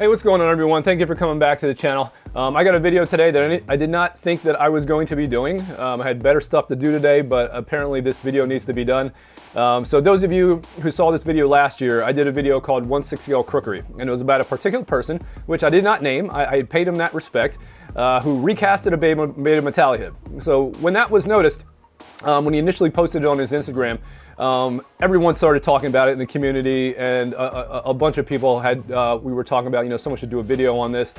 Hey, what's going on, everyone? Thank you for coming back to the channel. I got a video today that I did not think that I was going to be doing. I had better stuff to do today, but apparently this video needs to be done. So those of you who saw this video last year, I did a video called 160L Crookery, and it was about a particular person, which I did not name. I paid him that respect, who recasted a beta metallic hit. So when that was noticed, when he initially posted it on his Instagram, everyone started talking about it in the community, and a bunch of people had, we were talking about, someone should do a video on this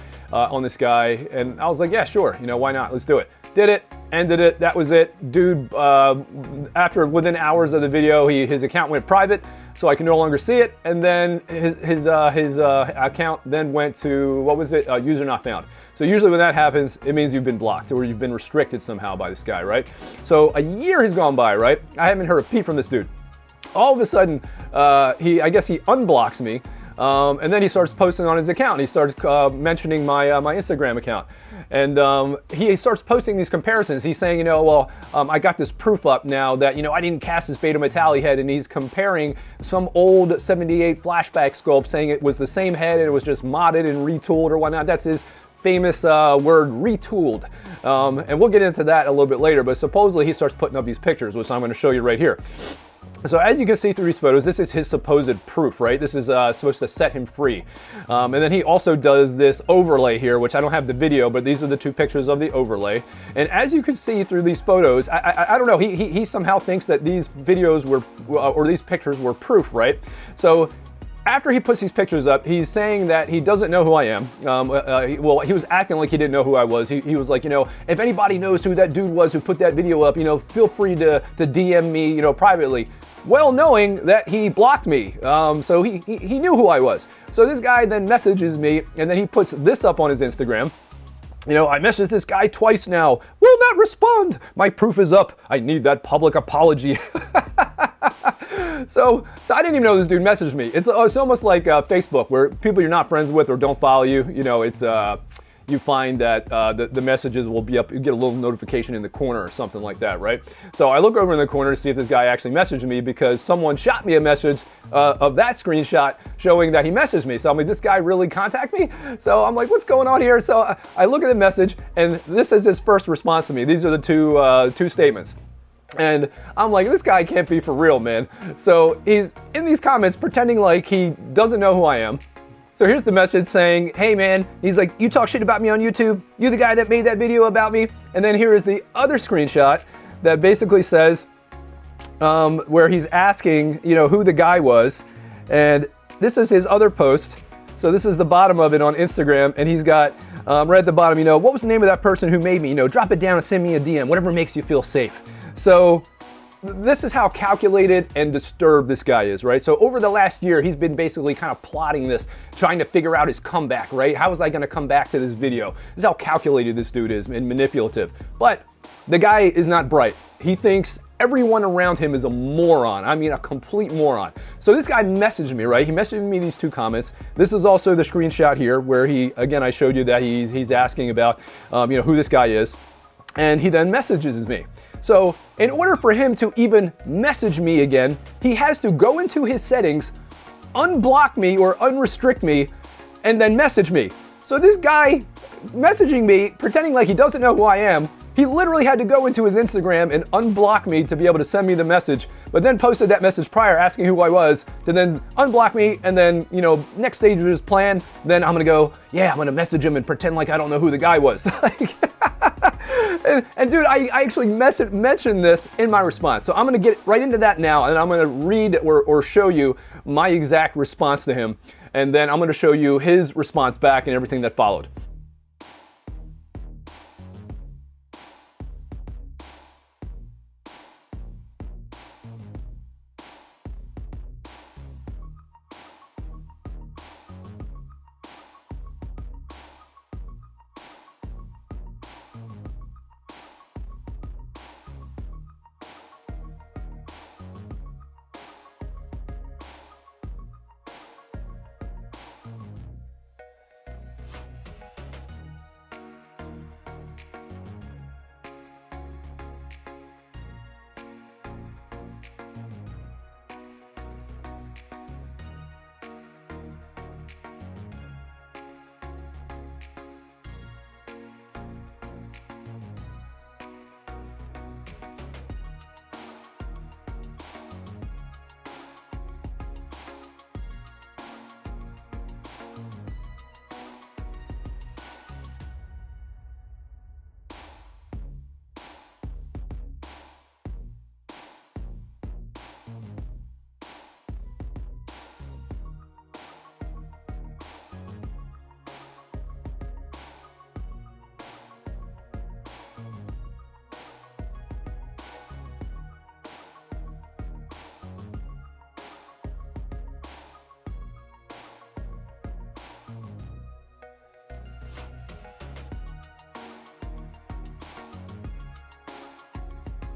guy, and I was like, yeah, sure, why not, let's do it. Did it, ended it, that was it. Dude, within hours of the video, his account went private, so I can no longer see it, and then his account then went to, what was it, user not found. So usually when that happens, it means you've been blocked or you've been restricted somehow by this guy, right? So a year has gone by, right? I haven't heard a peep from this dude. All of a sudden, I guess he unblocks me, and then he starts posting on his account. He starts mentioning my Instagram account, and he starts posting these comparisons. He's saying, I got this proof up now that, I didn't cast this beta metallic head, and he's comparing some old 78 flashback sculpt, saying it was the same head and it was just modded and retooled or whatnot. That's his famous word, retooled. And we'll get into that a little bit later, but supposedly he starts putting up these pictures, which I'm going to show you right here. So as you can see through these photos, this is his supposed proof, right? This is supposed to set him free. And then he also does this overlay here, which I don't have the video, but these are the two pictures of the overlay. And as you can see through these photos, I don't know, he somehow thinks that these videos were, or these pictures were proof, right? So after he puts these pictures up, he's saying that he doesn't know who I am. Well, he was acting like he didn't know who I was. He was like, if anybody knows who that dude was who put that video up, feel free to DM me, privately. Well, knowing that he blocked me. So he knew who I was. So this guy then messages me, and then he puts this up on his Instagram. I messaged this guy twice now. Will not respond. My proof is up. I need that public apology. So I didn't even know this dude messaged me. It's almost like Facebook, where people you're not friends with or don't follow you, it's you find that the messages will be up. You get a little notification in the corner or something like that, right? So I look over in the corner to see if this guy actually messaged me, because someone shot me a message of that screenshot showing that he messaged me. So I'm like, this guy really contact me? So I'm like, what's going on here? So I look at the message, and this is his first response to me. These are the two statements. And I'm like, this guy can't be for real, man. So he's in these comments pretending like he doesn't know who I am. So here's the message saying, hey man, he's like, you talk shit about me on YouTube? You the guy that made that video about me? And then here is the other screenshot that basically says, where he's asking, who the guy was. And this is his other post. So this is the bottom of it on Instagram, and he's got, right at the bottom, what was the name of that person who made me? Drop it down and send me a DM, whatever makes you feel safe. So this is how calculated and disturbed this guy is, right? So over the last year, he's been basically kind of plotting this, trying to figure out his comeback, right? How is I going to come back to this video? This is how calculated this dude is and manipulative. But the guy is not bright. He thinks everyone around him is a moron. I mean, a complete moron. So this guy messaged me, right? He messaged me these two comments. This is also the screenshot here where I showed you that he's asking about, who this guy is. And he then messages me. So in order for him to even message me again, he has to go into his settings, unblock me or unrestrict me, and then message me. So this guy messaging me, pretending like he doesn't know who I am, he literally had to go into his Instagram and unblock me to be able to send me the message, but then posted that message prior asking who I was, to then unblock me, and then, next stage of his plan, then I'm gonna go, yeah, I'm gonna message him and pretend like I don't know who the guy was. And dude, I actually mentioned this in my response. So I'm gonna get right into that now, and I'm gonna read or show you my exact response to him, and then I'm gonna show you his response back and everything that followed.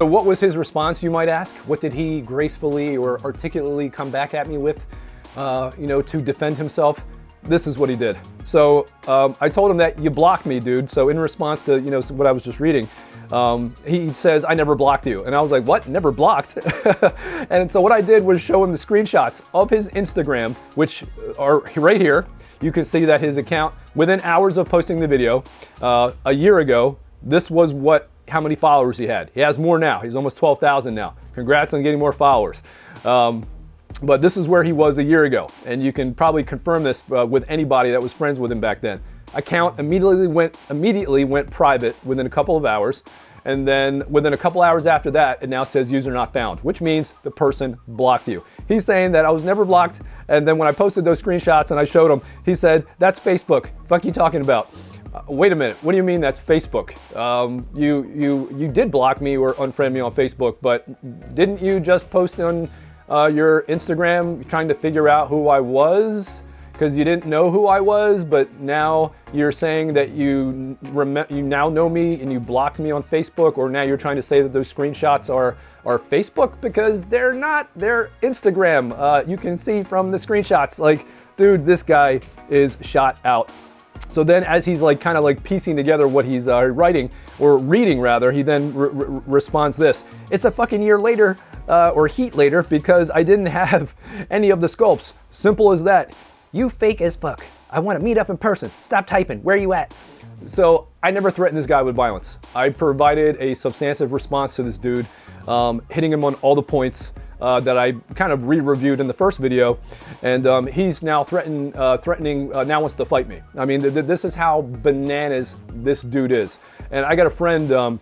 So what was his response, you might ask? What did he gracefully or articulately come back at me with, to defend himself? This is what he did. So I told him that you blocked me, dude. So in response to, what I was just reading, he says, I never blocked you. And I was like, what? Never blocked? And so what I did was show him the screenshots of his Instagram, which are right here. You can see that his account, within hours of posting the video, a year ago, this was how many followers he had. He has more now. He's almost 12,000 now. Congrats on getting more followers. But this is where he was a year ago. And you can probably confirm this with anybody that was friends with him back then. Account immediately went private within a couple of hours. And then within a couple hours after that, it now says user not found, which means the person blocked you. He's saying that I was never blocked. And then when I posted those screenshots and I showed him, he said, that's Facebook. Fuck you talking about? Wait a minute, what do you mean that's Facebook? You did block me or unfriend me on Facebook, but didn't you just post on your Instagram trying to figure out who I was? Because you didn't know who I was, but now you're saying that you now know me and you blocked me on Facebook, or now you're trying to say that those screenshots are Facebook, because they're not, they're Instagram. You can see from the screenshots, like, dude, this guy is shot out. So then as he's kind of piecing together what he's writing, or reading rather, he then responds this: it's a fucking year later, or heat later, because I didn't have any of the sculpts. Simple as that. You fake as fuck. I want to meet up in person. Stop typing. Where are you at? So I never threatened this guy with violence. I provided a substantive response to this dude, hitting him on all the points that I kind of re-reviewed in the first video, and he's now threatening, now wants to fight me. I mean, this is how bananas this dude is. And I got a friend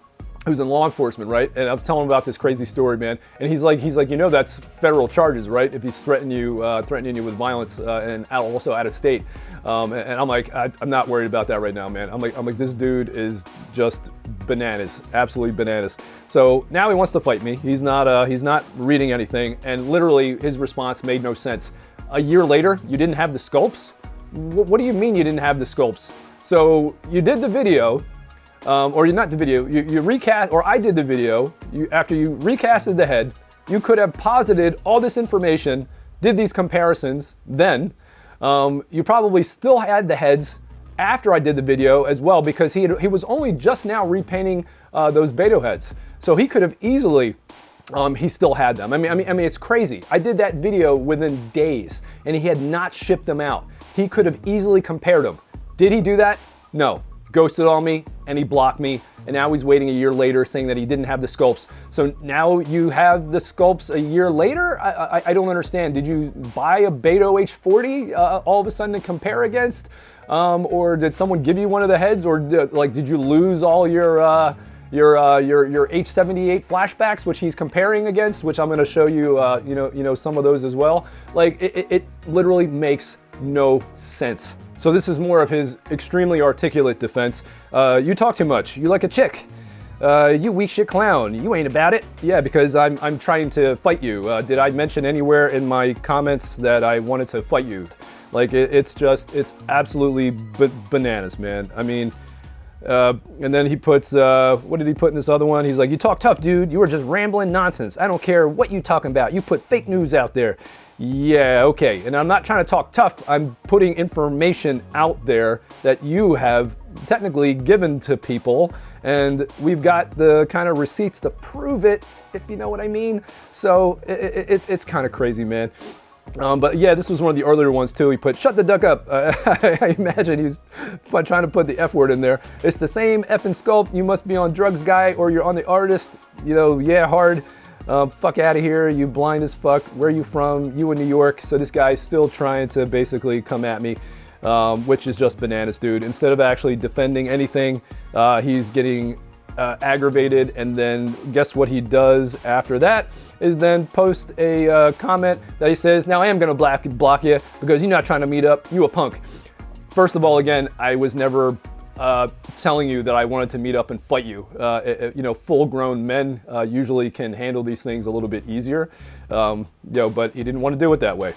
who's in law enforcement, right? And I'm telling him about this crazy story, man. And he's like, that's federal charges, right? If he's threatening you with violence and also out of state. And I'm like, I'm not worried about that right now, man. I'm like, this dude is just bananas, absolutely bananas. So now he wants to fight me. He's not reading anything, and literally his response made no sense. A year later, you didn't have the sculpts? What do you mean you didn't have the sculpts? So you did the video. Or not the video, you recast, or I did the video, after you recasted the head, you could have posited all this information, did these comparisons, then you probably still had the heads after I did the video as well, because he was only just now repainting those Beto heads. So he could have easily, he still had them. I mean, it's crazy. I did that video within days, and he had not shipped them out. He could have easily compared them. Did he do that? No. Ghosted on me, and he blocked me, and now he's waiting a year later saying that he didn't have the sculpts. So now you have the sculpts a year later? I don't understand. Did you buy a Beto H40 all of a sudden to compare against? Or did someone give you one of the heads? Or did you lose all your H78 flashbacks, which he's comparing against, which I'm going to show you, some of those as well. It literally makes no sense. So this is more of his extremely articulate defense. You talk too much. You like a chick. You weak shit clown. You ain't about it. Yeah, because I'm trying to fight you. Did I mention anywhere in my comments that I wanted to fight you? It's absolutely bananas, man. I mean, and then he puts, what did he put in this other one? He's like, you talk tough, dude. You were just rambling nonsense. I don't care what you talking about. You put fake news out there. Yeah, okay. And I'm not trying to talk tough. I'm putting information out there that you have technically given to people, and we've got the kind of receipts to prove it, if you know what I mean. So it's kind of crazy, man. But yeah, this was one of the earlier ones too. He put, shut the duck up. I imagine he was trying to put the F word in there. It's the same effing sculpt. You must be on drugs, guy, or you're on the artist. Yeah, hard. Fuck out of here. You blind as fuck. Where are you from? You in New York. So this guy's still trying to basically come at me, which is just bananas, dude. Instead of actually defending anything, he's getting aggravated, and then guess what he does after that is then post a comment that he says, now I am going to block you because you're not trying to meet up. You a punk. First of all, again, I was never telling you that I wanted to meet up and fight you. Full-grown men usually can handle these things a little bit easier, but he didn't want to do it that way.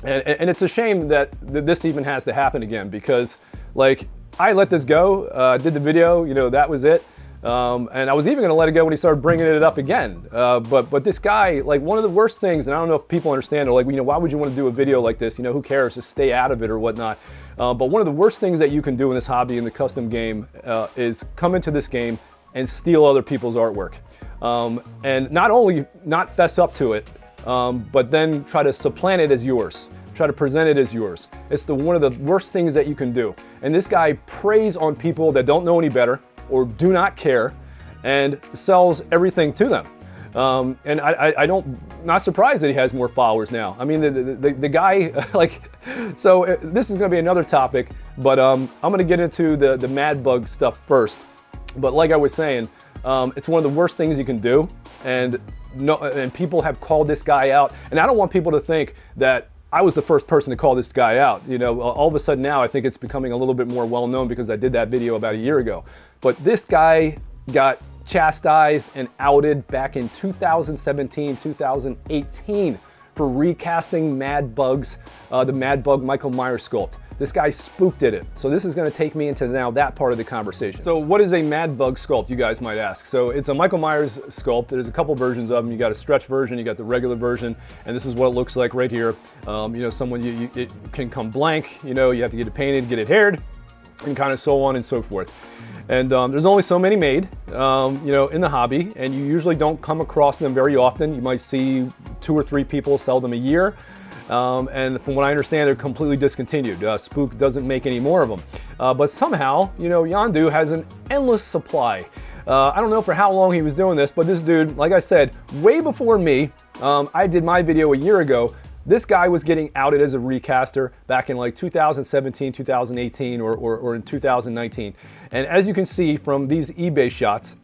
And it's a shame that this even has to happen again, because I let this go, did the video, that was it. And I was even going to let it go when he started bringing it up again. But this guy, like, one of the worst things, and I don't know if people understand, or like, why would you want to do a video like this? Who cares? Just stay out of it or whatnot. But one of the worst things that you can do in this hobby, in the custom game, is come into this game and steal other people's artwork. And not only not fess up to it, but then try to supplant it as yours. Try to present it as yours. It's one of the worst things that you can do. And this guy preys on people that don't know any better or do not care and sells everything to them. And not surprised that he has more followers now. I mean, the guy, like, so this is gonna be another topic, but I'm gonna get into the mad bug stuff first. But like I was saying, it's one of the worst things you can do. And people have called this guy out. And I don't want people to think that I was the first person to call this guy out. All of a sudden now I think it's becoming a little bit more well known because I did that video about a year ago. But this guy got chastised and outed back in 2017, 2018 for recasting Mad Bug's, the Mad Bug Michael Myers sculpt. This guy spooked at it. So this is gonna take me into now that part of the conversation. So what is a Mad Bug sculpt, you guys might ask? So it's a Michael Myers sculpt. There's a couple versions of them. You got a stretch version, you got the regular version, and this is what it looks like right here. It can come blank, you have to get it painted, get it haired, and kind of so on and so forth. And there's only so many made, in the hobby, and you usually don't come across them very often. You might see 2 or 3 people sell them a year. And from what I understand, they're completely discontinued. Spook doesn't make any more of them. But somehow, Yondu has an endless supply. I don't know for how long he was doing this, but this dude, like I said, way before me, I did my video a year ago. This guy was getting outed as a recaster back in like 2017, 2018, or in 2019. And as you can see from these eBay shots,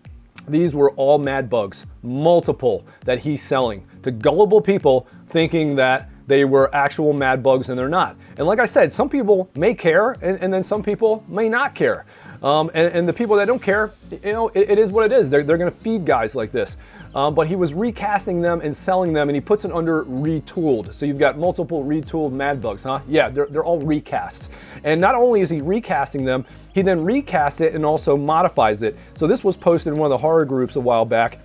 these were all Mad Bugs, multiple that he's selling to gullible people thinking that they were actual Mad Bugs and they're not. And like I said, some people may care and then some people may not care. And the people that don't care, it is what it is. They're gonna feed guys like this. But he was recasting them and selling them, and he puts it under retooled. So you've got multiple retooled Mad Bugs, huh? Yeah, they're all recast. And not only is he recasting them, he then recasts it and also modifies it. So this was posted in one of the horror groups a while back.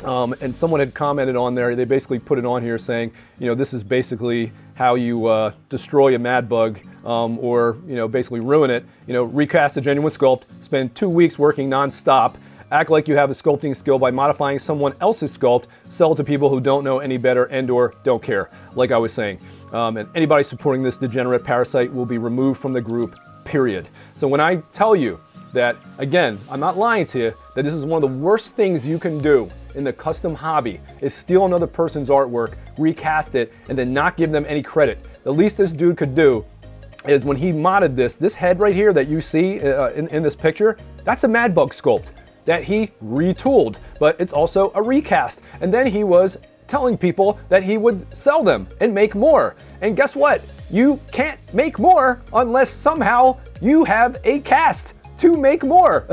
And someone had commented on there, they basically put it on here saying, this is basically how you destroy a Mad Bug, or basically ruin it. Recast a genuine sculpt, spend 2 weeks working non-stop, act like you have a sculpting skill by modifying someone else's sculpt, sell to people who don't know any better and or don't care, like I was saying. And anybody supporting this degenerate parasite will be removed from the group, period. So when I tell you that, again, I'm not lying to you, that this is one of the worst things you can do in the custom hobby is steal another person's artwork, recast it, and then not give them any credit. The least this dude could do is when he modded this head right here that you see in this picture, that's a Mad Bug sculpt that he retooled, but it's also a recast. And then he was telling people that he would sell them and make more. And guess what? You can't make more unless somehow you have a cast to make more.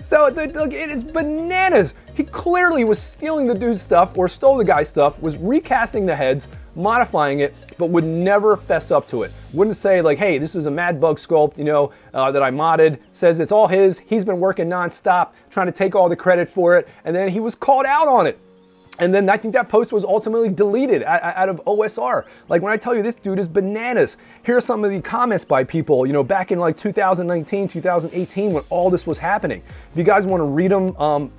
So it's bananas. He clearly was stealing the dude's stuff or stole the guy's stuff, was recasting the heads, modifying it, but would never fess up to it. Wouldn't say like, hey, this is a Mad Bug sculpt, that I modded, says it's all his, he's been working nonstop, trying to take all the credit for it, and then he was called out on it. And then I think that post was ultimately deleted out of OSR. Like when I tell you this dude is bananas, here are some of the comments by people, back in like 2019, 2018 when all this was happening. If you guys want to read them,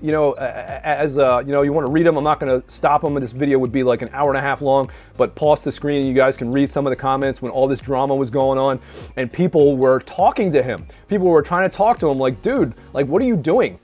you want to read them, I'm not going to stop them. This video would be like an hour and a half long, but pause the screen and you guys can read some of the comments when all this drama was going on. And people were talking to him. People were trying to talk to him like, dude, like, what are you doing?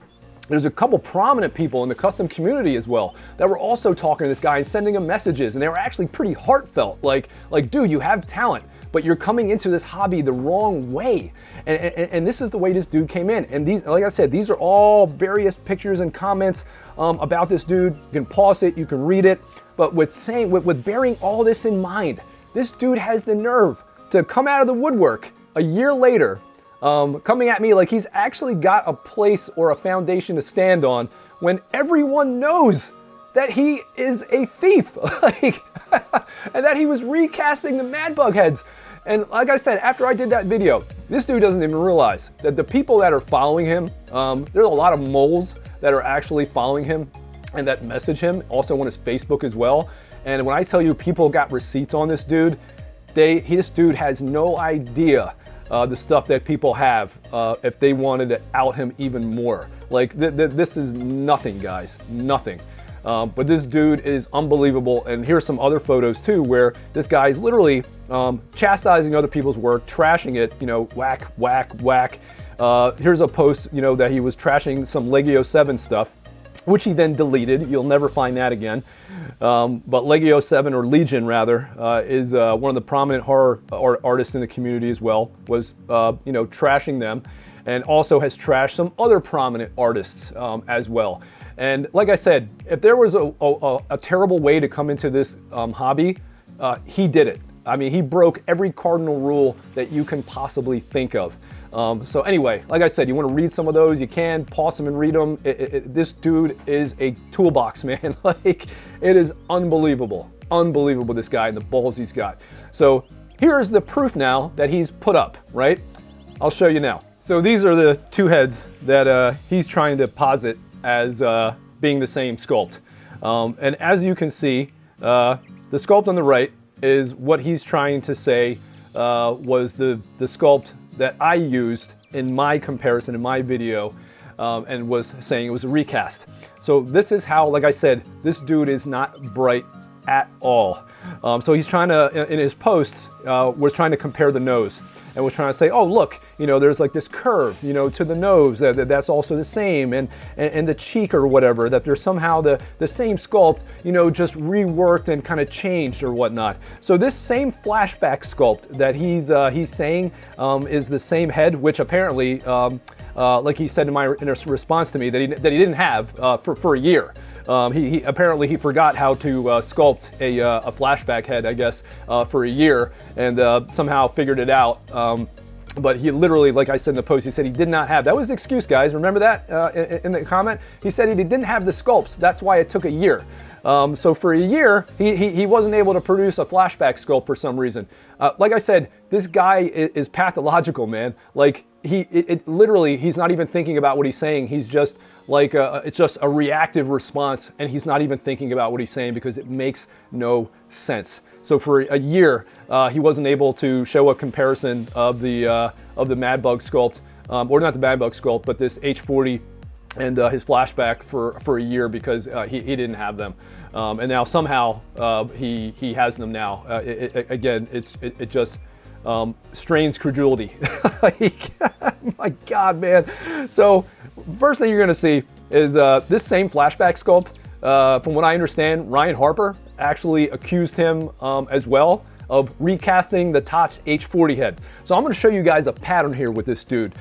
There's a couple prominent people in the custom community as well that were also talking to this guy and sending him messages, and they were actually pretty heartfelt. Like, dude, you have talent, but you're coming into this hobby the wrong way. And this is the way this dude came in. And these, like I said, these are all various pictures and comments about this dude. You can pause it, you can read it, but with bearing all this in mind, this dude has the nerve to come out of the woodwork a year later, coming at me like he's actually got a place or a foundation to stand on when everyone knows that he is a thief, and that he was recasting the Mad Bug heads. And like I said, after I did that video, this dude doesn't even realize that the people that are following him, there's a lot of moles that are actually following him and that message him, also on his Facebook as well. And when I tell you people got receipts on this dude, this dude has no idea the stuff that people have if they wanted to out him even more. Like this is nothing, guys, nothing. But this dude is unbelievable. And here's some other photos too, where this guy is literally chastising other people's work, trashing it, you know, whack, whack, whack. Here's a post, you know, that he was trashing some Legio 7 stuff, which he then deleted. You'll never find that again. But Legio 7, or Legion rather, is one of the prominent horror artists in the community as well, was, you know, trashing them, and also has trashed some other prominent artists as well. And like I said, if there was a terrible way to come into this hobby, he did it. I mean, he broke every cardinal rule that you can possibly think of. So anyway, like I said, you want to read some of those, you can pause them and read them. This dude is a toolbox, man. Like, it is unbelievable. Unbelievable, this guy, and the balls he's got. So here's the proof now that he's put up, right? I'll show you now. So these are the two heads that he's trying to posit as being the same sculpt. And as you can see, the sculpt on the right is what he's trying to say was the sculpt that I used in my comparison in my video, and was saying it was a recast. So this is how, like I said, this dude is not bright at all. So he's trying to, in his posts, we're trying to compare the nose. And we're trying to say, oh, look, you know, there's like this curve, you know, to the nose that's also the same, and the cheek or whatever, that there's somehow the same sculpt, you know, just reworked and kind of changed or whatnot. So this same flashback sculpt that he's saying is the same head, which apparently, like he said in response to me, that he didn't have for a year. He apparently forgot how to sculpt a flashback head, I guess, for a year, and somehow figured it out. But he literally, like I said in the post, he said he did not have. That was his excuse, guys. Remember that in the comment? He said he didn't have the sculpts. That's why it took a year. So for a year, he wasn't able to produce a flashback sculpt for some reason. Like I said, this guy is pathological, man. Like, literally, he's not even thinking about what he's saying. He's just like, it's just a reactive response, and he's not even thinking about what he's saying because it makes no sense. So for a year, he wasn't able to show a comparison of the Mad Bug sculpt, or not the Mad Bug sculpt, but this H40 and his flashback for a year because he didn't have them. And now somehow he has them now. Again, it just strains credulity. Like, my God, man. So first thing you're gonna see is this same flashback sculpt. From what I understand, Ryan Harper actually accused him as well of recasting the Tots H40 head. So I'm going to show you guys a pattern here with this dude.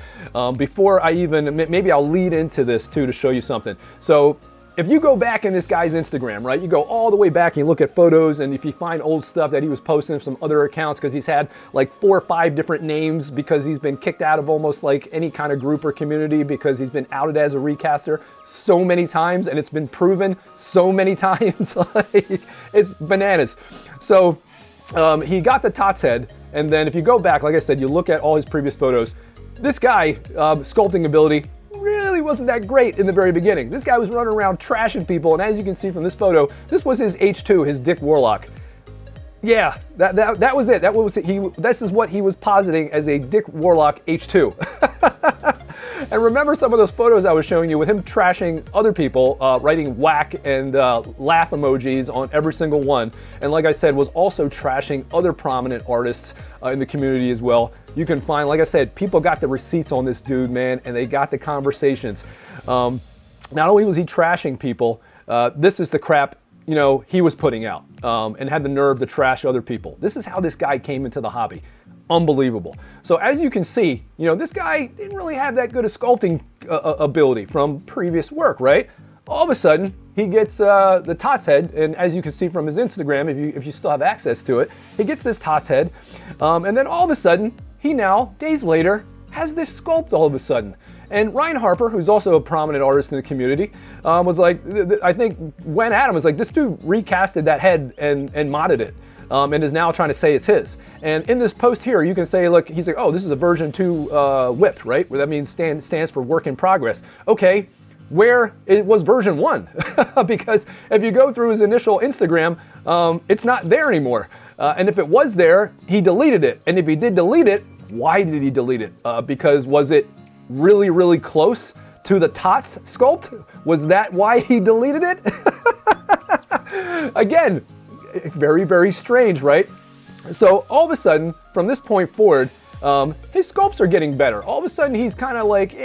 Before I even, maybe I'll lead into this too to show you something. So if you go back in this guy's Instagram, right, you go all the way back and you look at photos, and if you find old stuff that he was posting from other accounts, because he's had like 4 or 5 different names because he's been kicked out of almost like any kind of group or community because he's been outed as a recaster so many times, and it's been proven so many times. Like, it's bananas. So he got the Tots head, and then if you go back, like I said, you look at all his previous photos, this guy, sculpting ability, really wasn't that great in the very beginning. This guy was running around trashing people, and as you can see from this photo, this was his H2, his Dick Warlock. Yeah, that was it. That was it. This is what he was positing as a Dick Warlock H2. And remember some of those photos I was showing you with him trashing other people, writing whack and laugh emojis on every single one. And like I said, was also trashing other prominent artists in the community as well. You can find, like I said, people got the receipts on this dude, man, and they got the conversations. Not only was he trashing people, this is the crap, you know, he was putting out, and had the nerve to trash other people. This is how this guy came into the hobby. Unbelievable. So as you can see, you know, this guy didn't really have that good a sculpting ability from previous work, right? All of a sudden, he gets the Tots head, and as you can see from his Instagram, if you still have access to it, he gets this Tots head, and then all of a sudden, he now, days later, has this sculpt all of a sudden. And Ryan Harper, who's also a prominent artist in the community, was like, I think Gwen Adam was like, this dude recasted that head and modded it. and is now trying to say it's his. And in this post here, you can say, look, he's like, oh, this is a version 2 whip, right? Well, that means stands for work in progress. Okay, where it was version 1? Because if you go through his initial Instagram, it's not there anymore. And if it was there, he deleted it. And if he did delete it, why did he delete it? Because was it really, really close to the Tots sculpt? Was that why he deleted it? Again, very, very strange, right? So all of a sudden, from this point forward, his sculpts are getting better. All of a sudden, he's kind of like,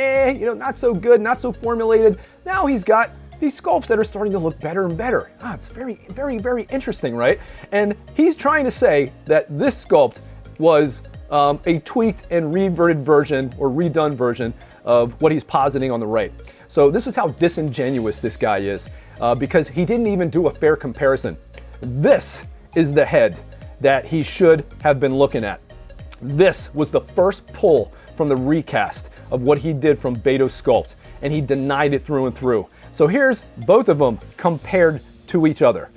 not so good, not so formulated. Now he's got these sculpts that are starting to look better and better. It's very, very, very interesting, right? And he's trying to say that this sculpt was a tweaked and reverted version or redone version of what he's positing on the right. So this is how disingenuous this guy is, because he didn't even do a fair comparison. This is the head that he should have been looking at. This was the first pull from the recast of what he did from Beto Sculpt, and he denied it through and through. So here's both of them compared to each other.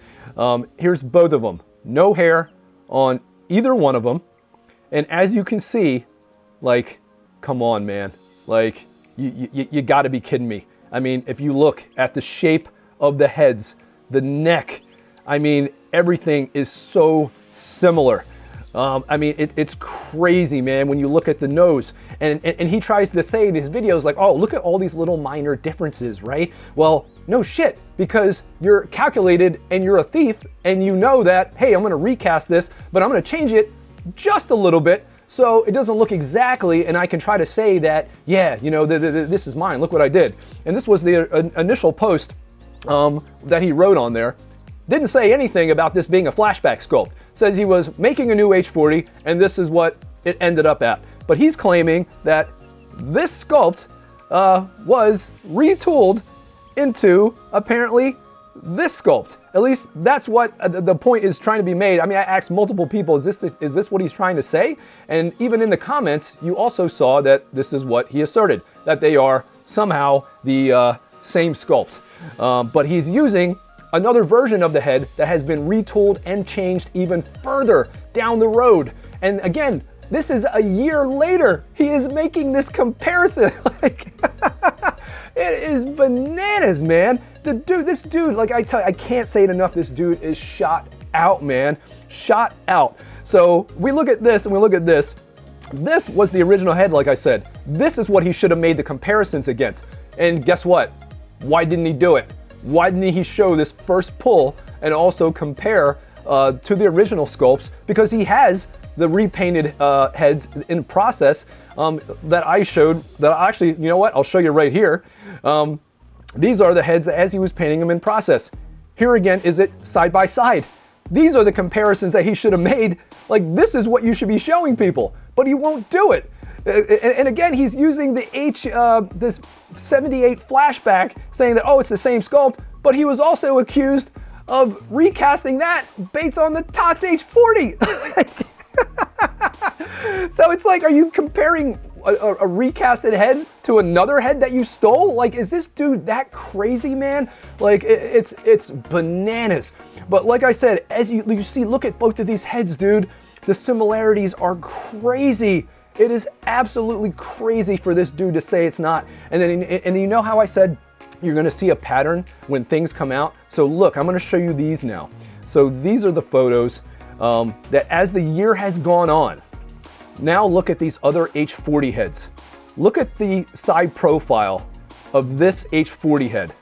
Here's both of them. No hair on either one of them. And as you can see, like, come on, man. Like, you gotta be kidding me. I mean, if you look at the shape of the heads, the neck, I mean, everything is so similar. I mean, it's crazy, man, when you look at the nose. And he tries to say in his videos, like, oh, look at all these little minor differences, right? Well, no shit, because you're calculated and you're a thief and you know that, hey, I'm gonna recast this, but I'm gonna change it just a little bit so it doesn't look exactly, and I can try to say that, yeah, this is mine, look what I did. And this was the initial post that he wrote on there. Didn't say anything about this being a flashback sculpt. Says he was making a new H40 and this is what it ended up at. But he's claiming that this sculpt was retooled into apparently this sculpt. At least that's what the point is trying to be made. I mean, I asked multiple people, is this what he's trying to say? And even in the comments, you also saw that this is what he asserted, that they are somehow the same sculpt. But he's using another version of the head that has been retooled and changed even further down the road. And again, this is a year later. He is making this comparison. Like, it is bananas, man. This dude, like I tell you, I can't say it enough. This dude is shot out, man. Shot out. So we look at this and we look at this. This was the original head, like I said. This is what he should have made the comparisons against. And guess what? Why didn't he do it? Why didn't he show this first pull and also compare to the original sculpts? Because he has the repainted heads in process that I showed. That actually, you know what? I'll show you right here. These are the heads as he was painting them in process. Here again, is it side by side? These are the comparisons that he should have made. Like, this is what you should be showing people, but he won't do it. And again, he's using the this 78 flashback, saying that, oh, it's the same sculpt, but he was also accused of recasting that based on the Tots H40. So it's like, are you comparing a recasted head to another head that you stole? Like, is this dude that crazy, man? Like, it's bananas. But like I said, as you see, look at both of these heads, dude. The similarities are crazy. It is absolutely crazy for this dude to say it's not. And then you know how I said you're gonna see a pattern when things come out? So look, I'm gonna show you these now. So these are the photos that as the year has gone on, now look at these other H40 heads. Look at the side profile of this H40 head.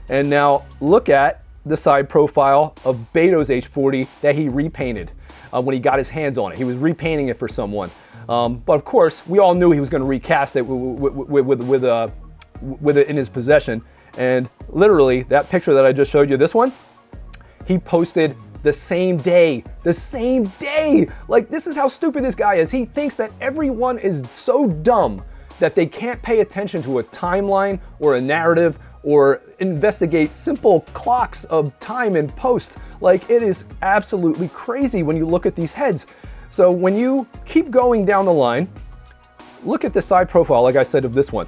And now look at the side profile of Beto's H40 that he repainted when he got his hands on it. He was repainting it for someone. But of course, we all knew he was going to recast it with it in his possession. And literally, that picture that I just showed you, this one, he posted the same day. Like, this is how stupid this guy is. He thinks that everyone is so dumb that they can't pay attention to a timeline or a narrative or investigate simple clocks of time and post. Like, it is absolutely crazy when you look at these heads. So when you keep going down the line, look at the side profile, like I said, of this one.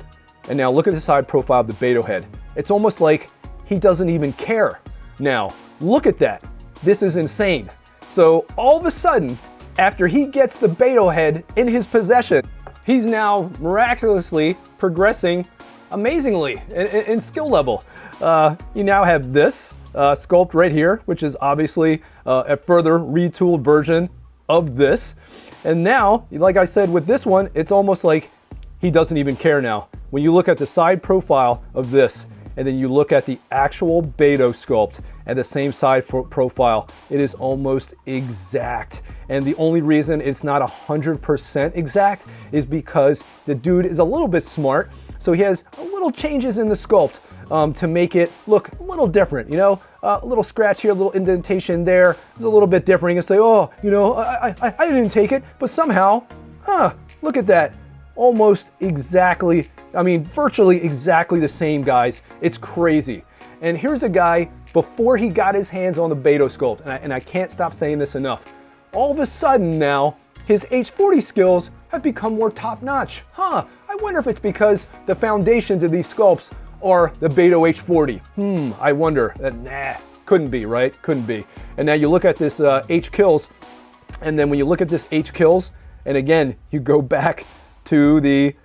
And now look at the side profile of the Beto head. It's almost like he doesn't even care. Now, look at that. This is insane. So all of a sudden, after he gets the Beto head in his possession, he's now miraculously progressing amazingly in skill level. You now have this sculpt right here, which is obviously a further retooled version of this. And now, like I said with this one, it's almost like he doesn't even care now. When you look at the side profile of this, and then you look at the actual Beto sculpt and the same side profile, it is almost exact. And the only reason it's not 100% exact is because the dude is a little bit smart. So he has a little changes in the sculpt to make it look a little different, you know, a little scratch here, a little indentation there. It's a little bit different. You can say, oh, you know, I didn't take it, but somehow, look at that. Almost exactly, I mean, virtually exactly the same, guys. It's crazy. And here's a guy before he got his hands on the Beto sculpt, and I can't stop saying this enough. All of a sudden now, his H40 skills have become more top-notch. I wonder if it's because the foundations of these sculpts are the Beto H40. I wonder. Nah, couldn't be, right? Couldn't be. And now you look at this H kills, and then when you look at this H kills, and again, you go back to the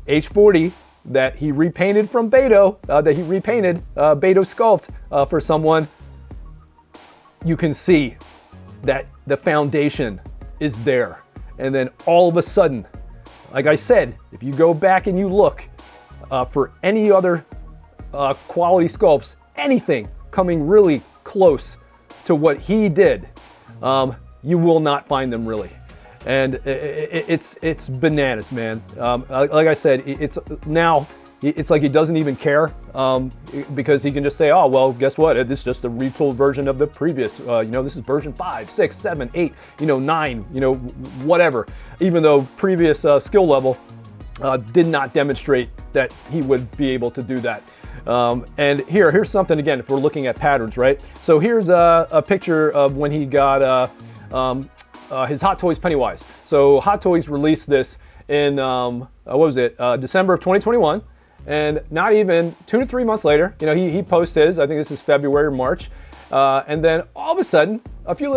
H40 that he repainted from Beto, Beto sculpt for someone, you can see that the foundation is there. And then all of a sudden, like I said, if you go back and you look for any other quality sculpts, anything coming really close to what he did, you will not find them really. And it's bananas, man. Like I said, it's like he doesn't even care because he can just say, oh, well, guess what? This is just a retooled version of the previous, you know, this is version 5, 6, 7, 8, you know, 9, you know, whatever. Even though previous skill level did not demonstrate that he would be able to do that. And here's something, again, if we're looking at patterns, right? So here's a picture of when he got his Hot Toys Pennywise. So Hot Toys released this in, what was it, December of 2021. And not even 2 to 3 months later, you know, he posts his, I think this is February or March. And then all of a sudden, a few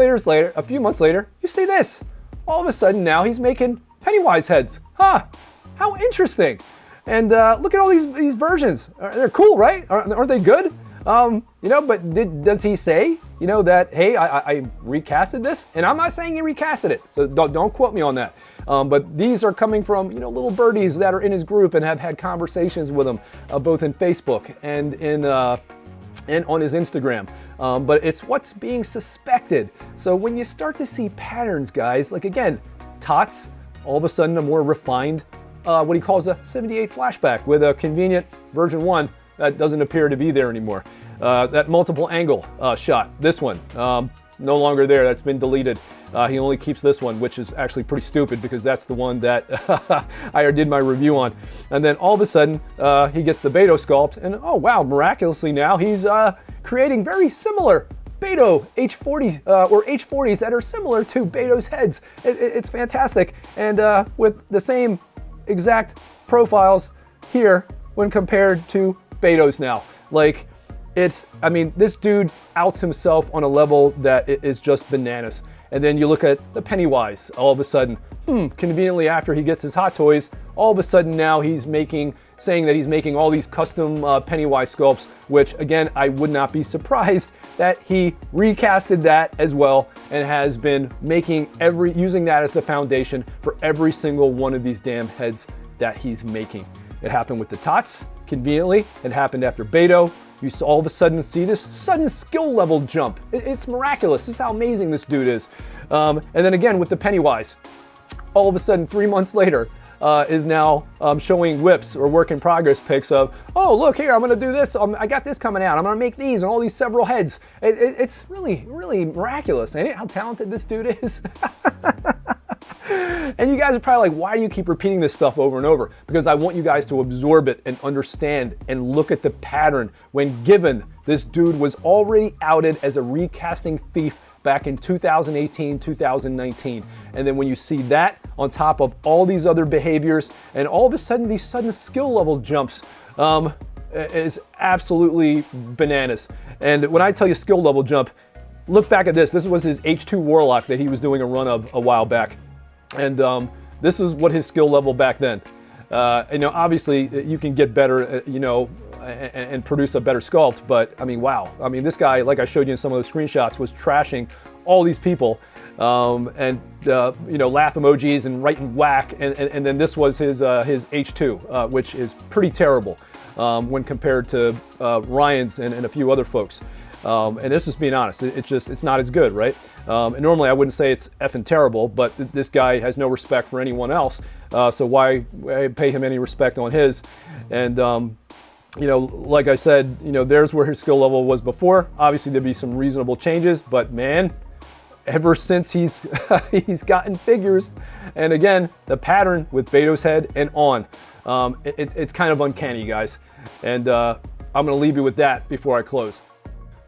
months later, you see this. All of a sudden now he's making Pennywise heads. How interesting. And look at all these versions. They're cool, right? Aren't they good? You know, but does he say, you know, that, hey, I recasted this? And I'm not saying he recasted it, so don't quote me on that. But these are coming from, you know, little birdies that are in his group and have had conversations with him, both in Facebook and on his Instagram. But it's what's being suspected. So when you start to see patterns, guys, like again, Tots, all of a sudden a more refined, what he calls a 78 flashback with a convenient version 1 that doesn't appear to be there anymore. That multiple angle shot, this one, no longer there, that's been deleted. He only keeps this one, which is actually pretty stupid because that's the one that I did my review on. And then all of a sudden, he gets the Beto sculpt, and oh wow, miraculously now he's creating very similar Beto H40 or H40s that are similar to Beto's heads. It's fantastic, and with the same exact profiles here when compared to Beto's now. Like, I mean, this dude outs himself on a level that is just bananas. And then you look at the Pennywise, all of a sudden, conveniently after he gets his Hot Toys, all of a sudden now he's saying that he's making all these custom Pennywise sculpts, which again, I would not be surprised that he recasted that as well and has been using that as the foundation for every single one of these damn heads that he's making. It happened with the Tots, conveniently. It happened after Beto. You all of a sudden see this sudden skill level jump. It's miraculous. This is how amazing this dude is. And then again with the Pennywise, all of a sudden 3 months later, is now showing whips or work in progress pics of, oh, look here, I'm going to do this. I got this coming out. I'm going to make these and all these several heads. It's really, really miraculous. Ain't it? How talented this dude is. And you guys are probably like, why do you keep repeating this stuff over and over? Because I want you guys to absorb it and understand and look at the pattern when given this dude was already outed as a recasting thief back in 2018, 2019. And then when you see that on top of all these other behaviors and all of a sudden these sudden skill level jumps is absolutely bananas. And when I tell you skill level jump, look back at this. This was his H2 Warlock that he was doing a run of a while back. And this is what his skill level back then. You know, obviously you can get better, you know, and produce a better sculpt, but I mean, wow. I mean, this guy, like I showed you in some of those screenshots, was trashing all these people, and you know, laugh emojis and writing whack, and then this was his H2, which is pretty terrible when compared to Ryan's and a few other folks. And this is being honest, it's not as good, right? And normally I wouldn't say it's effing terrible, but this guy has no respect for anyone else, so why pay him any respect on his? And you know, like I said, you know, there's where his skill level was before. Obviously there'd be some reasonable changes, but man, ever since he's he's gotten figures, and again, the pattern with Beto's head and on, it's kind of uncanny, guys. And I'm gonna leave you with that before I close.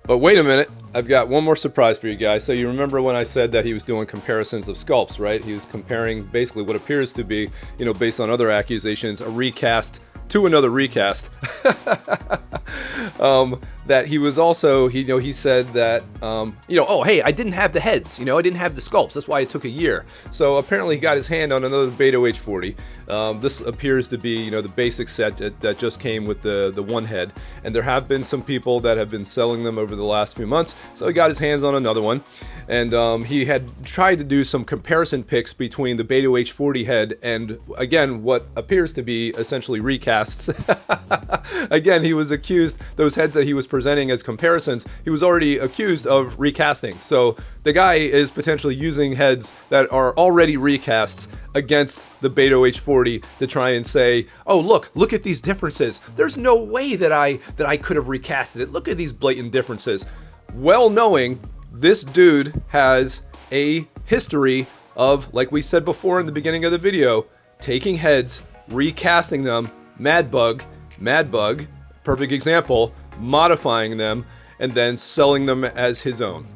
But wait a minute, I've got one more surprise for you guys. So you remember when I said that he was doing comparisons of sculpts, right? He was comparing basically what appears to be, you know, based on other accusations, a recast to another recast. That he was also, he said that, oh, hey, I didn't have the heads, I didn't have the sculpts. That's why it took a year. So apparently he got his hand on another Beto H40. This appears to be, the basic set that just came with the one head. And there have been some people that have been selling them over the last few months. So he got his hands on another one. And he had tried to do some comparison pics between the Beto H40 head and, again, what appears to be essentially recasts. Again, he was accused, those heads that he was presenting as comparisons, he was already accused of recasting. So the guy is potentially using heads that are already recasts against the Beto H40 to try and say, oh, look at these differences. There's no way that I could have recasted it. Look at these blatant differences. Well knowing this dude has a history of, like we said before in the beginning of the video, taking heads, recasting them, Mad Bug, perfect example, modifying them, and then selling them as his own.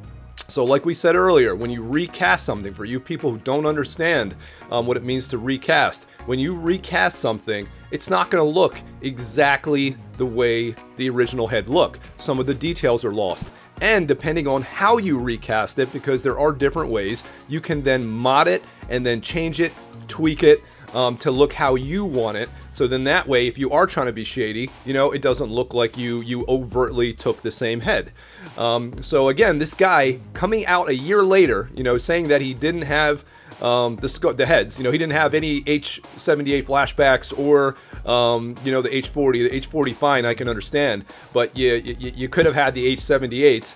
So like we said earlier, when you recast something, for you people who don't understand what it means to recast, when you recast something, it's not going to look exactly the way the original head looked. Some of the details are lost. And depending on how you recast it, because there are different ways, you can then mod it and then change it, tweak it to look how you want it. So then that way, if you are trying to be shady, it doesn't look like you overtly took the same head. So again, this guy coming out a year later, saying that he didn't have the heads, he didn't have any H78 flashbacks or, the H40. The H40, fine, I can understand, but you could have had the H78s.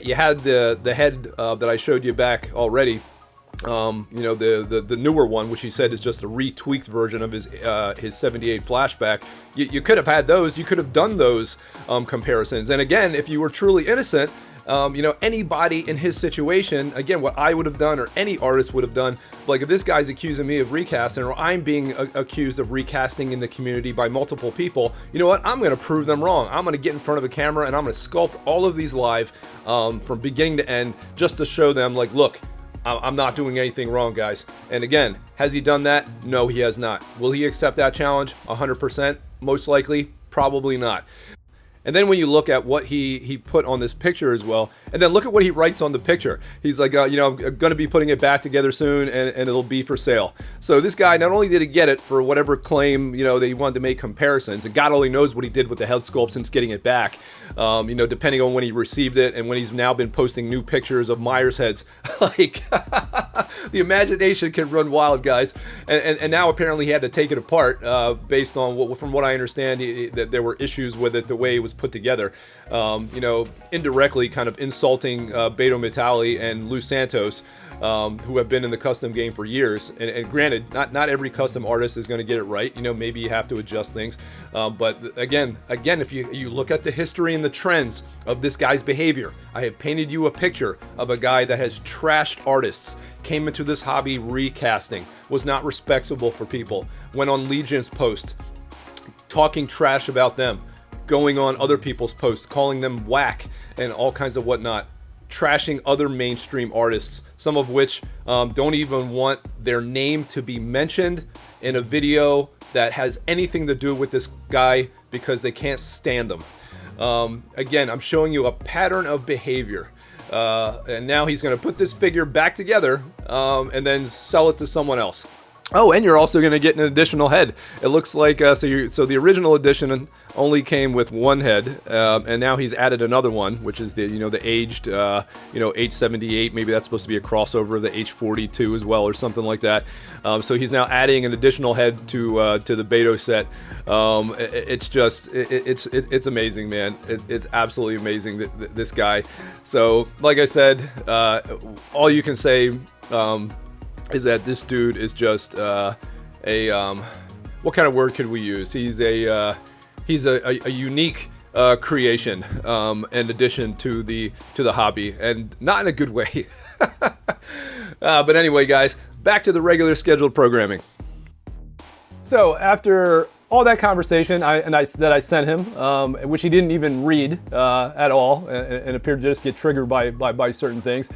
You had the head that I showed you back already. The newer one, which he said is just a retweaked version of his 78 flashback. You could have had those. You could have done those comparisons. And again, if you were truly innocent, anybody in his situation, again, what I would have done or any artist would have done, like if this guy's accusing me of recasting or I'm being accused of recasting in the community by multiple people, you know what? I'm going to prove them wrong. I'm going to get in front of a camera and I'm going to sculpt all of these live from beginning to end just to show them, like, look, I'm not doing anything wrong, guys. And again, has he done that? No, he has not. Will he accept that challenge? 100%? Most likely, probably not. And then when you look at what he put on this picture as well, and then look at what he writes on the picture. He's like, I'm going to be putting it back together soon, and it'll be for sale. So this guy, not only did he get it for whatever claim, that he wanted to make comparisons, and God only knows what he did with the head sculpt since getting it back, depending on when he received it, and when he's now been posting new pictures of Myers heads. Like, the imagination can run wild, guys. And now apparently he had to take it apart based on, from what I understand, that there were issues with it, the way it was put together, indirectly kind of insulting Beto Mitali and Lou Santos, who have been in the custom game for years. And granted, not every custom artist is going to get it right. Maybe you have to adjust things. But again, if you look at the history and the trends of this guy's behavior, I have painted you a picture of a guy that has trashed artists, came into this hobby recasting, was not respectable for people, went on Legion's post, talking trash about them, going on other people's posts, calling them whack and all kinds of whatnot, trashing other mainstream artists, some of which don't even want their name to be mentioned in a video that has anything to do with this guy because they can't stand them. Again, I'm showing you a pattern of behavior. And now he's going to put this figure back together and then sell it to someone else. Oh, and you're also going to get an additional head. It looks like so the original edition only came with one head, and now he's added another one, which is the the aged H78. Maybe that's supposed to be a crossover of the H42 as well, or something like that. So he's now adding an additional head to the Beto set. It's amazing, man. It's absolutely amazing this guy. So like I said, all you can say is that this dude is just what kind of word could we use? He's a unique creation in addition to the hobby, and not in a good way. But anyway, guys, back to the regular scheduled programming. So after all that conversation that I sent him, which he didn't even read at all, and appeared to just get triggered by certain things.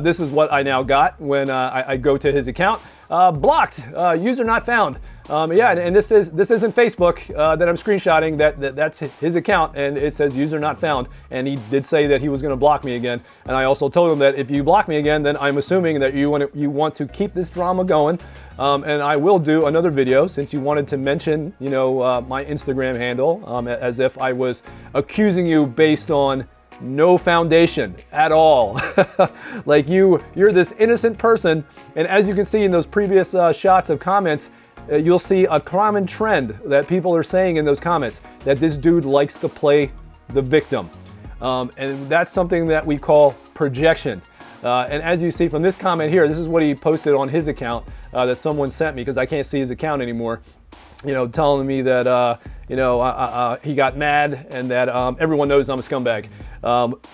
This is what I now got when I go to his account. Blocked, user not found. Yeah, and this isn't Facebook that I'm screenshotting. That's his account, and it says user not found. And he did say that he was going to block me again. And I also told him that if you block me again, then I'm assuming that you want to keep this drama going. And I will do another video, since you wanted to mention my Instagram handle, as if I was accusing you based on no foundation at all. Like you're this innocent person, and as you can see in those previous shots of comments, you'll see a common trend that people are saying in those comments, that this dude likes to play the victim. And that's something that we call projection. And as you see from this comment here, this is what he posted on his account that someone sent me, because I can't see his account anymore. Telling me that he got mad and that everyone knows I'm a scumbag.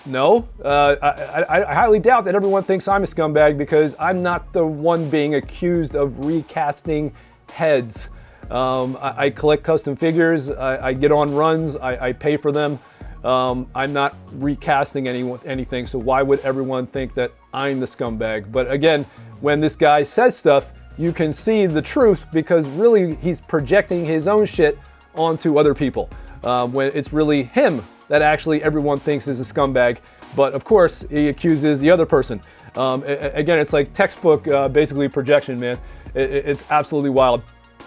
No, I highly doubt that everyone thinks I'm a scumbag, because I'm not the one being accused of recasting heads. I collect custom figures, I get on runs, I pay for them. I'm not recasting anything, so why would everyone think that I'm the scumbag? But again, when this guy says stuff, you can see the truth, because really he's projecting his own shit onto other people, when it's really him that actually everyone thinks is a scumbag. But of course he accuses the other person. Again, it's like textbook basically projection, man. It's absolutely wild.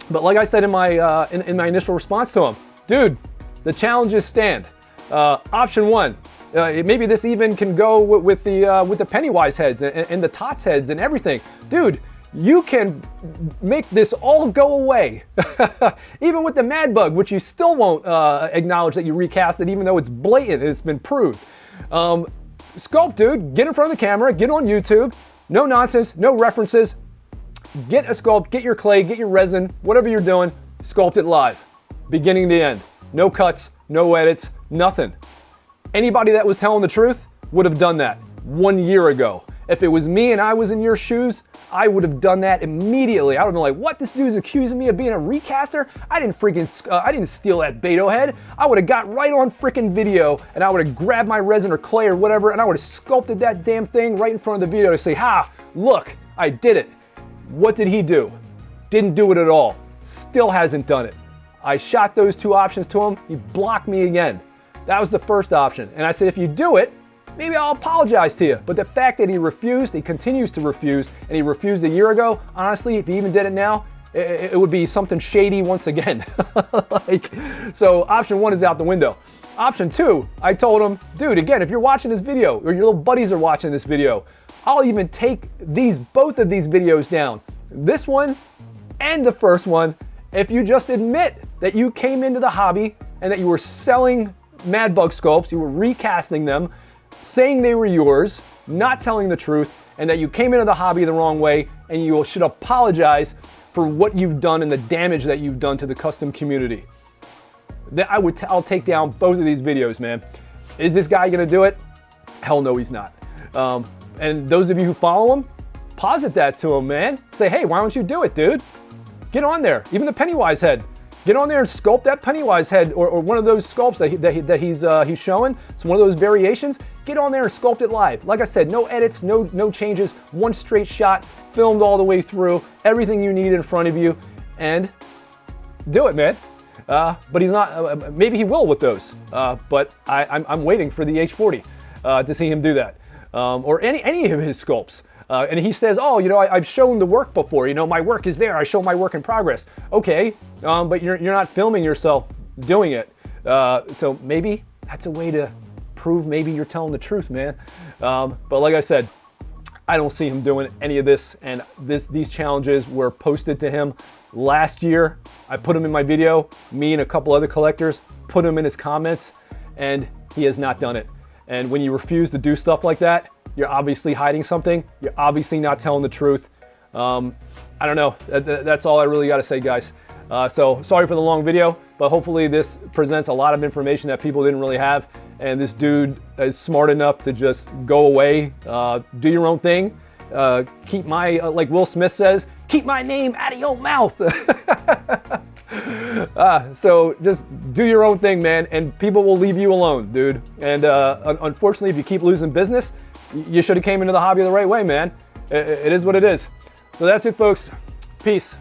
But like I said in my initial response to him, dude, the challenges stand. Option one, maybe this even can go with the Pennywise heads and the Tots heads and everything. Dude, you can make this all go away. Even with the Mad Bug, which you still won't acknowledge that you recast it, even though it's blatant and it's been proved. Sculpt, dude, get in front of the camera, get on YouTube, no nonsense, no references. Get a sculpt, get your clay, get your resin, whatever you're doing, sculpt it live, beginning to end. No cuts, no edits, nothing. Anybody that was telling the truth would have done that 1 year ago. If it was me and I was in your shoes, I would have done that immediately. I would have been like, what? This dude's accusing me of being a recaster? I didn't steal that Beto head. I would have got right on freaking video, and I would have grabbed my resin or clay or whatever, and I would have sculpted that damn thing right in front of the video to say, ha, look, I did it. What did he do? Didn't do it at all. Still hasn't done it. I shot those two options to him. He blocked me again. That was the first option. And I said, if you do it, maybe I'll apologize to you. But the fact that he refused, he continues to refuse, and he refused a year ago, honestly, if he even did it now, it would be something shady once again. So option one is out the window. Option two, I told him, dude, again, if you're watching this video, or your little buddies are watching this video, I'll even take both of these videos down. This one and the first one, if you just admit that you came into the hobby and that you were selling Mad Bug sculpts, you were recasting them, saying they were yours, not telling the truth, and that you came into the hobby the wrong way, and you should apologize for what you've done and the damage that you've done to the custom community. Then I'll take down both of these videos, man. Is this guy gonna do it? Hell no, he's not. And those of you who follow him, posit that to him, man. Say, hey, why don't you do it, dude? Get on there. Even the Pennywise head. Get on there and sculpt that Pennywise head, or one of those sculpts that he's showing. It's one of those variations. Get on there and sculpt it live. Like I said, no edits, no changes, one straight shot, filmed all the way through, everything you need in front of you, and do it, man. But he's not. Maybe he will with those. But I'm waiting for the H40 to see him do that. or any of his sculpts. And he says, oh, you know, I've shown the work before. You know, my work is there. I show my work in progress. Okay, but you're not filming yourself doing it. So maybe that's a way to prove maybe you're telling the truth, man. But like I said, I don't see him doing any of this. And these challenges were posted to him last year. I put them in my video. Me and a couple other collectors put them in his comments, and he has not done it. And when you refuse to do stuff like that, you're obviously hiding something. You're obviously not telling the truth. I don't know. That's all I really got to say, guys. So sorry for the long video, but hopefully this presents a lot of information that people didn't really have. And this dude is smart enough to just go away, do your own thing. Keep my, like Will Smith says, keep my name out of your mouth. So just do your own thing, man, and people will leave you alone, dude. And unfortunately, if you keep losing business, you should have came into the hobby the right way, man. It is what it is. So that's it, folks. Peace.